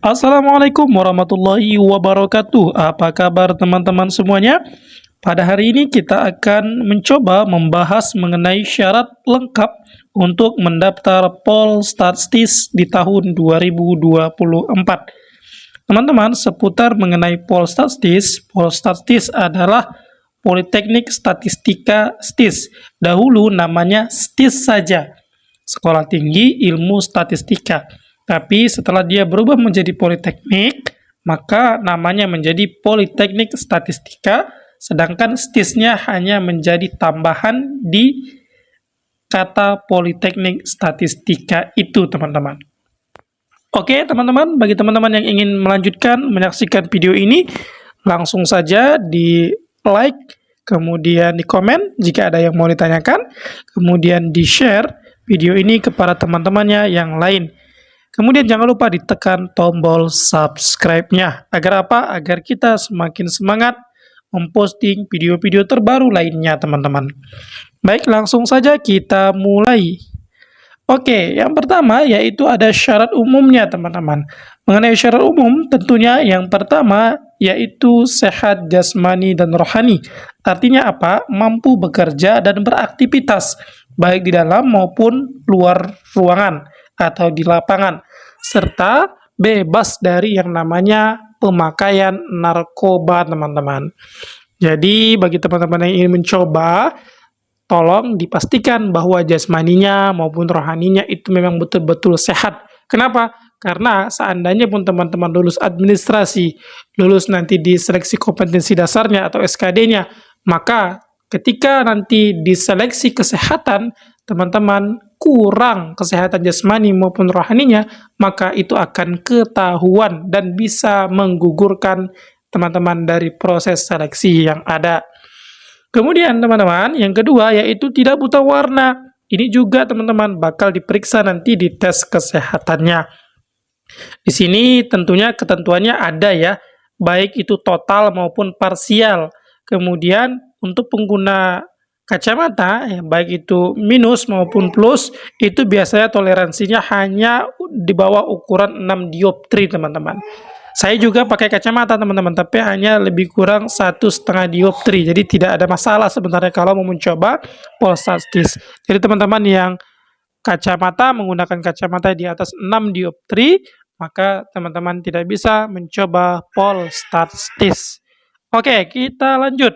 Assalamualaikum warahmatullahi wabarakatuh. Apa kabar teman-teman semuanya? Pada hari ini kita akan mencoba membahas mengenai syarat lengkap untuk mendaftar Polstatistis di tahun 2024. Teman-teman, seputar mengenai Polstatistis adalah Politeknik Statistika STIS. Dahulu namanya STIS saja, Sekolah Tinggi Ilmu Statistika. Tapi setelah dia berubah menjadi politeknik, maka namanya menjadi Politeknik Statistika, sedangkan STIS-nya hanya menjadi tambahan di kata Politeknik Statistika itu, teman-teman. Oke, teman-teman, bagi teman-teman yang ingin melanjutkan menyaksikan video ini, langsung saja di like, kemudian di komen jika ada yang mau ditanyakan, kemudian di share video ini kepada teman-temannya yang lain. Kemudian jangan lupa ditekan tombol subscribe-nya. Agar apa? Agar kita semakin semangat memposting video-video terbaru lainnya, teman-teman. Baik, langsung saja kita mulai. Oke, yang pertama yaitu ada syarat umumnya, teman-teman. Mengenai syarat umum, tentunya yang pertama yaitu sehat jasmani dan rohani. Artinya apa? Mampu bekerja dan beraktivitas, baik di dalam maupun luar ruangan atau di lapangan, serta bebas dari yang namanya pemakaian narkoba, teman-teman. Jadi, bagi teman-teman yang ingin mencoba, tolong dipastikan bahwa jasmaninya maupun rohaninya itu memang betul-betul sehat. Kenapa? Karena seandainya pun teman-teman lulus administrasi, lulus nanti di seleksi kompetensi dasarnya atau SKD-nya, maka ketika nanti diseleksi kesehatan, teman-teman kurang kesehatan jasmani maupun rohaninya, maka itu akan ketahuan dan bisa menggugurkan teman-teman dari proses seleksi yang ada. Kemudian teman-teman, yang kedua yaitu tidak buta warna. Ini juga teman-teman bakal diperiksa nanti di tes kesehatannya. Di sini tentunya ketentuannya ada ya, baik itu total maupun parsial. Kemudian untuk pengguna kacamata, baik itu minus maupun plus, itu biasanya toleransinya hanya di bawah ukuran 6 dioptri, teman-teman. Saya juga pakai kacamata, teman-teman, tapi hanya lebih kurang 1,5 dioptri. Jadi tidak ada masalah sebenarnya kalau mau mencoba Polstatistis. Jadi teman-teman yang menggunakan kacamata di atas 6 dioptri, maka teman-teman tidak bisa mencoba Polstatistis. Oke, kita lanjut.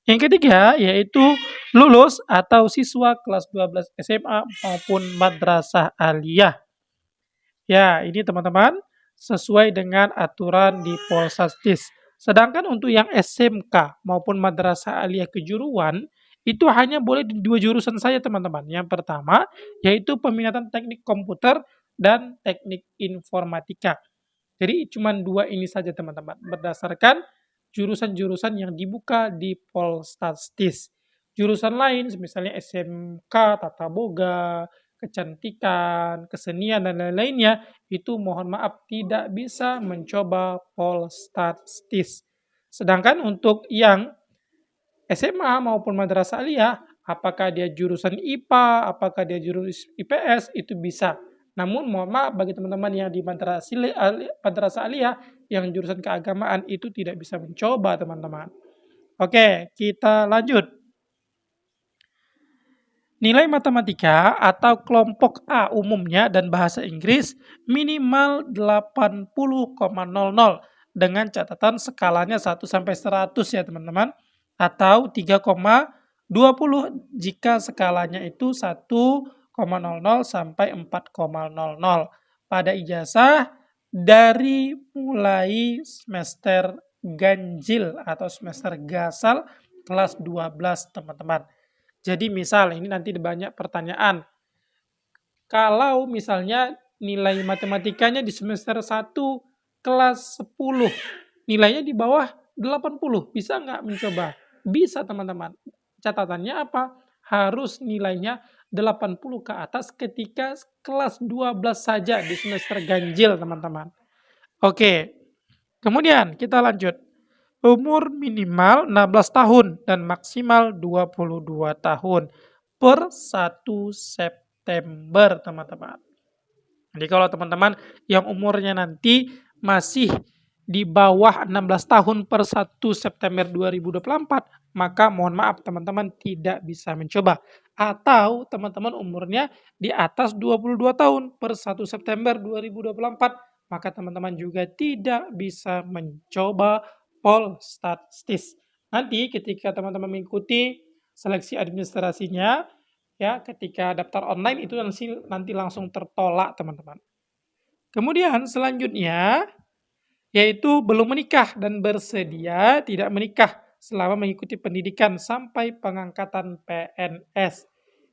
Yang ketiga yaitu lulus atau siswa kelas 12 SMA maupun madrasah aliyah. Ya, ini teman-teman sesuai dengan aturan di Polsatistis. Sedangkan untuk yang SMK maupun madrasah aliyah kejuruan, itu hanya boleh di dua jurusan saja, teman-teman. Yang pertama yaitu peminatan teknik komputer dan teknik informatika. Jadi cuma dua ini saja, teman-teman, berdasarkan jurusan-jurusan yang dibuka di Polstatistis. Jurusan lain misalnya SMK, Tata Boga, kecantikan, kesenian, dan lain-lainnya, itu mohon maaf tidak bisa mencoba Polstatistis. Sedangkan untuk yang SMA maupun madrasah aliyah, apakah dia jurusan IPA, apakah dia jurusan IPS, itu bisa. Namun mohon maaf bagi teman-teman yang di madrasah aliyah yang jurusan keagamaan itu tidak bisa mencoba, teman-teman. Oke, kita lanjut. Nilai matematika atau kelompok A umumnya dan bahasa Inggris minimal 80,00 dengan catatan skalanya 1 sampai 100 ya, teman-teman, atau 3,20 jika skalanya itu 1,00 sampai 4,00 pada ijazah dari mulai semester ganjil atau semester gasal kelas 12, teman-teman. Jadi misal ini nanti banyak pertanyaan. Kalau misalnya nilai matematikanya di semester 1 kelas 10, nilainya di bawah 80, bisa nggak mencoba? Bisa, teman-teman. Catatannya apa? Harus nilainya 80 ke atas ketika kelas 12 saja di semester ganjil, teman-teman. Oke, kemudian kita lanjut. Umur minimal 16 tahun dan maksimal 22 tahun per 1 September, teman-teman. Jadi kalau teman-teman yang umurnya nanti masih di bawah 16 tahun per 1 September 2024, maka mohon maaf teman-teman tidak bisa mencoba. Atau teman-teman umurnya di atas 22 tahun per 1 September 2024, maka teman-teman juga tidak bisa mencoba Polstatistis. Nanti ketika teman-teman mengikuti seleksi administrasinya, ya ketika daftar online itu nanti langsung tertolak teman-teman. Kemudian selanjutnya yaitu belum menikah dan bersedia tidak menikah selama mengikuti pendidikan sampai pengangkatan PNS.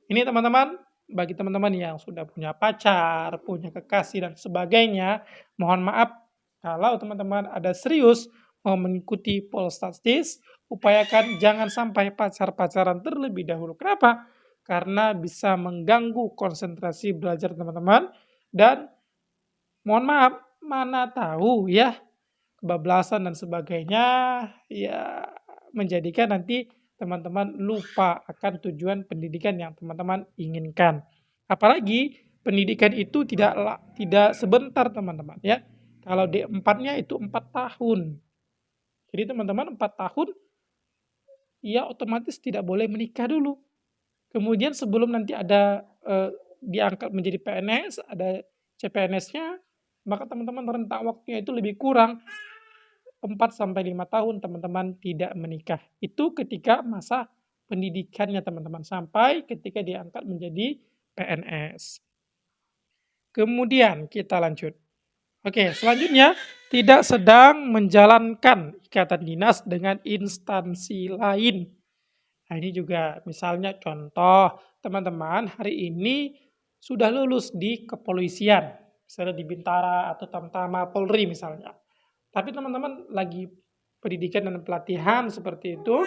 Ini teman-teman, bagi teman-teman yang sudah punya pacar, punya kekasih dan sebagainya, mohon maaf kalau teman-teman ada serius mau mengikuti Polstatis, upayakan jangan sampai pacar-pacaran terlebih dahulu. Kenapa? Karena bisa mengganggu konsentrasi belajar teman-teman dan mohon maaf, mana tahu ya kebablasan dan sebagainya, ya menjadikan nanti teman-teman lupa akan tujuan pendidikan yang teman-teman inginkan. Apalagi pendidikan itu tidak sebentar teman-teman ya. Kalau D4-nya itu 4 tahun. Jadi teman-teman 4 tahun ya otomatis tidak boleh menikah dulu. Kemudian sebelum nanti ada diangkat menjadi PNS, ada CPNS-nya, maka teman-teman rentang waktunya itu lebih kurang 4 sampai 5 tahun teman-teman tidak menikah. Itu ketika masa pendidikannya teman-teman, sampai ketika diangkat menjadi PNS. Kemudian kita lanjut. Oke, selanjutnya tidak sedang menjalankan ikatan dinas dengan instansi lain. Nah, ini juga misalnya contoh, teman-teman hari ini sudah lulus di kepolisian, misalnya di Bintara atau Tamtama Polri misalnya. Tapi teman-teman lagi pendidikan dan pelatihan seperti itu,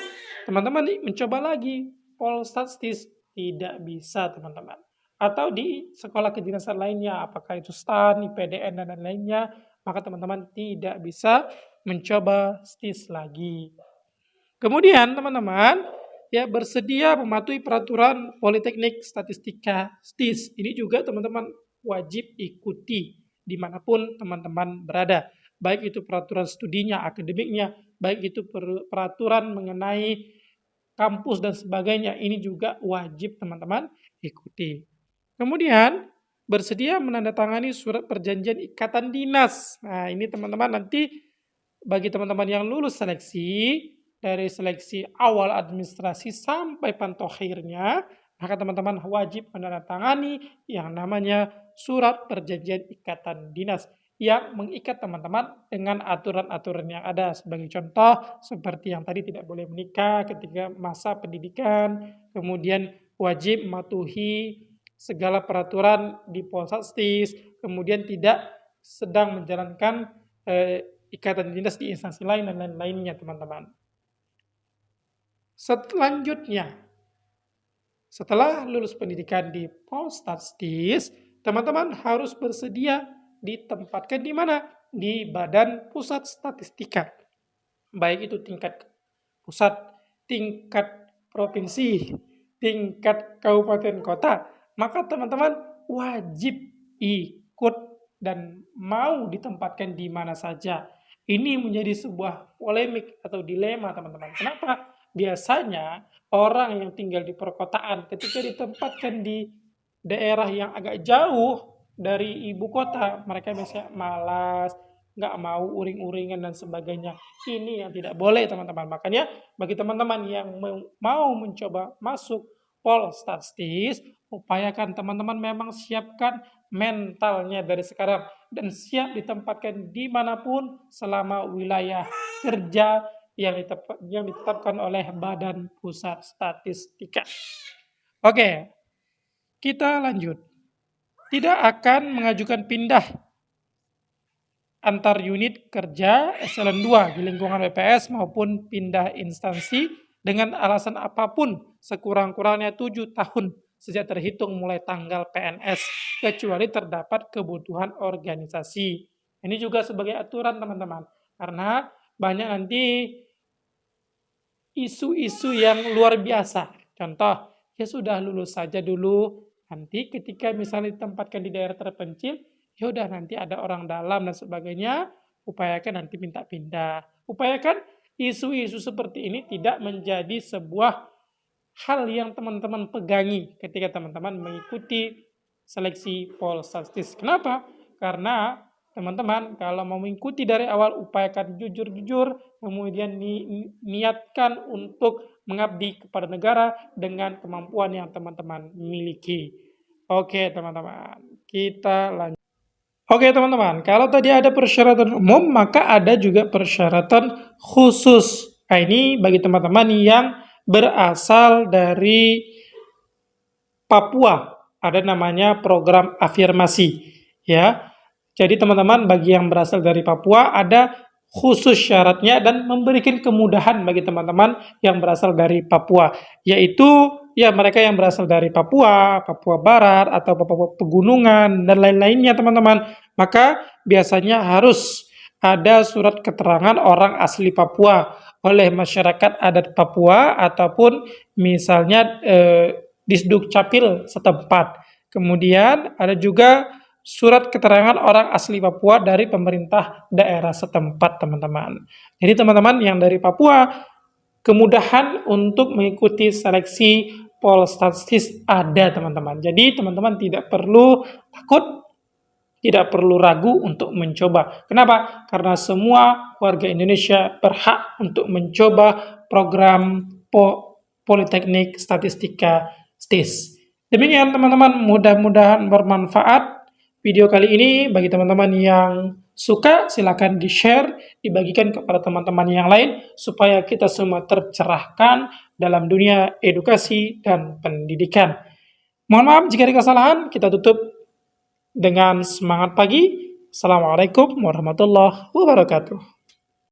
teman-teman mencoba lagi Polstatistis, tidak bisa teman-teman. Atau di sekolah kedinasan lainnya, apakah itu STAN, IPDN, dan lain-lainnya, maka teman-teman tidak bisa mencoba STIS lagi. Kemudian teman-teman ya bersedia mematuhi peraturan Politeknik Statistika STIS. Ini juga teman-teman wajib ikuti dimanapun teman-teman berada. Baik itu peraturan studinya, akademiknya, baik itu peraturan mengenai kampus dan sebagainya. Ini juga wajib teman-teman ikuti. Kemudian bersedia menandatangani surat perjanjian ikatan dinas. Nah ini teman-teman nanti bagi teman-teman yang lulus seleksi, dari seleksi awal administrasi sampai pantokhirnya, maka teman-teman wajib menandatangani yang namanya surat perjanjian ikatan dinas yang mengikat teman-teman dengan aturan-aturan yang ada. Sebagai contoh, seperti yang tadi tidak boleh menikah ketika masa pendidikan, kemudian wajib mematuhi segala peraturan di Polsastis, kemudian tidak sedang menjalankan ikatan dinas di instansi lain dan lain-lainnya teman-teman. Selanjutnya, setelah lulus pendidikan di Polstatistis, teman-teman harus bersedia ditempatkan di mana? Di Badan Pusat Statistika. Baik itu tingkat pusat, tingkat provinsi, tingkat kabupaten kota. Maka teman-teman wajib ikut dan mau ditempatkan di mana saja. Ini menjadi sebuah polemik atau dilema teman-teman. Kenapa? Biasanya orang yang tinggal di perkotaan ketika ditempatkan di daerah yang agak jauh dari ibu kota, mereka biasanya malas, nggak mau uring-uringan dan sebagainya. Ini yang tidak boleh teman-teman. Makanya bagi teman-teman yang mau mencoba masuk Polstatistis, upayakan teman-teman memang siapkan mentalnya dari sekarang dan siap ditempatkan dimanapun selama wilayah kerja yang ditetapkan oleh Badan Pusat Statistika. Oke, kita lanjut. Tidak akan mengajukan pindah antar unit kerja eselon 2 di lingkungan BPS maupun pindah instansi dengan alasan apapun sekurang-kurangnya 7 tahun sejak terhitung mulai tanggal PNS kecuali terdapat kebutuhan organisasi. Ini juga sebagai aturan teman-teman karena banyak nanti isu-isu yang luar biasa. Contoh, ya sudah lulus saja dulu. Nanti ketika misalnya ditempatkan di daerah terpencil, ya udah nanti ada orang dalam dan sebagainya, upayakan nanti minta pindah. Upayakan isu-isu seperti ini tidak menjadi sebuah hal yang teman-teman pegangi ketika teman-teman mengikuti seleksi Polsakstis. Kenapa? Karena teman-teman kalau mau mengikuti dari awal upayakan jujur-jujur, kemudian niatkan untuk mengabdi kepada negara dengan kemampuan yang teman-teman miliki. Oke teman-teman, kita lanjut. Oke teman-teman, kalau tadi ada persyaratan umum, maka ada juga persyaratan khusus. Nah ini bagi teman-teman yang berasal dari Papua, ada namanya program afirmasi, ya. Jadi teman-teman bagi yang berasal dari Papua ada khusus syaratnya dan memberikan kemudahan bagi teman-teman yang berasal dari Papua, yaitu ya mereka yang berasal dari Papua, Papua Barat atau Papua Pegunungan dan lain-lainnya teman-teman. Maka biasanya harus ada surat keterangan orang asli Papua oleh masyarakat adat Papua ataupun misalnya Disduk Capil setempat. Kemudian ada juga surat keterangan orang asli Papua dari pemerintah daerah setempat, teman-teman. Jadi teman-teman yang dari Papua, kemudahan untuk mengikuti seleksi Polsakstis ada, teman-teman. Jadi teman-teman tidak perlu takut, tidak perlu ragu untuk mencoba. Kenapa? Karena semua warga Indonesia berhak untuk mencoba program Politeknik Statistika STIS. Demikian teman-teman, mudah-mudahan bermanfaat video kali ini. Bagi teman-teman yang suka, silakan di-share, dibagikan kepada teman-teman yang lain, supaya kita semua tercerahkan dalam dunia edukasi dan pendidikan. Mohon maaf jika ada kesalahan, kita tutup dengan semangat pagi. Assalamualaikum warahmatullahi wabarakatuh.